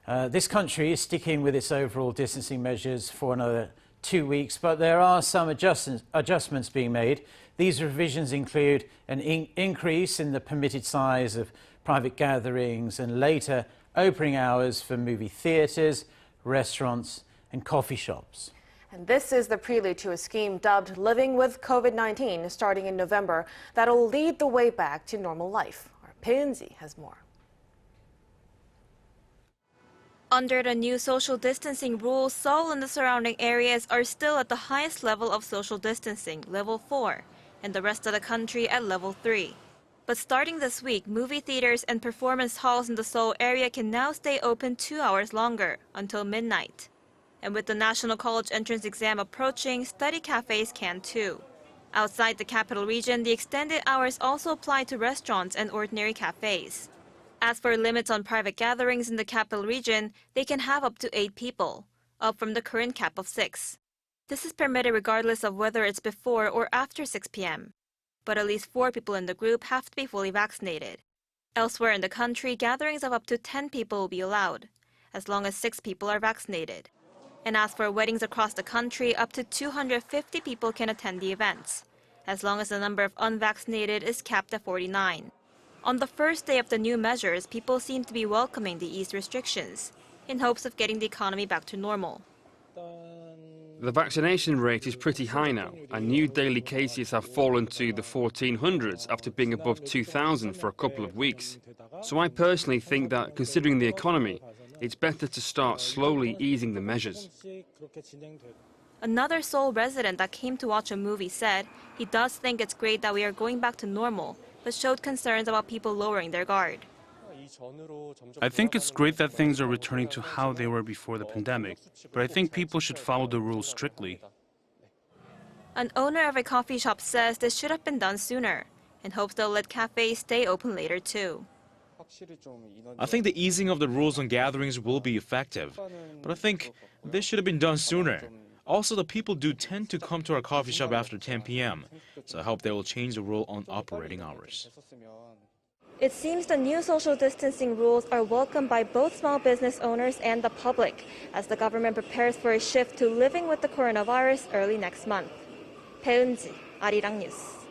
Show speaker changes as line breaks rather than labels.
This country is sticking with its overall distancing measures for another 2 weeks, but there are some adjustments being made. These revisions include an increase in the permitted size of private gatherings and later opening hours for movie theatres, restaurants and coffee shops.
And this is the prelude to a scheme dubbed Living with COVID-19 starting in November that'll lead the way back to normal life. Our Bae Eun-ji has more.
Under the new social distancing rules, Seoul and the surrounding areas are still at the highest level of social distancing, level 4, and the rest of the country at level 3. But starting this week, movie theaters and performance halls in the Seoul area can now stay open 2 hours longer, until midnight. And with the National College entrance exam approaching, study cafes can too. Outside the capital region, the extended hours also apply to restaurants and ordinary cafes. As for limits on private gatherings in the capital region, they can have up to 8 people, up from the current cap of 6. This is permitted regardless of whether it's before or after 6 p.m. But at least 4 people in the group have to be fully vaccinated. Elsewhere in the country, gatherings of up to 10 people will be allowed, as long as 6 people are vaccinated. And as for weddings across the country, up to 250 people can attend the events, as long as the number of unvaccinated is capped at 49. On the first day of the new measures, people seem to be welcoming the eased restrictions, in hopes of getting the economy back to normal.
The vaccination rate is pretty high now, and new daily cases have fallen to the 1400s after being above 2,000 for a couple of weeks. So I personally think that, considering the economy, it's better to start slowly easing the measures.
Another Seoul resident that came to watch a movie said he does think it's great that we are going back to normal, but showed concerns about people lowering their guard.
I think it's great that things are returning to how they were before the pandemic, but I think people should follow the rules strictly.
An owner of a coffee shop says this should have been done sooner, and hopes they'll let cafes stay open later too.
I think the easing of the rules on gatherings will be effective, but I think this should have been done sooner. Also, the people do tend to come to our coffee shop after 10 p.m., so I hope they will change the rule on operating hours.
It seems the new social distancing rules are welcomed by both small business owners and the public, as the government prepares for a shift to living with the coronavirus early next month. Bae Eun-ji, Arirang News.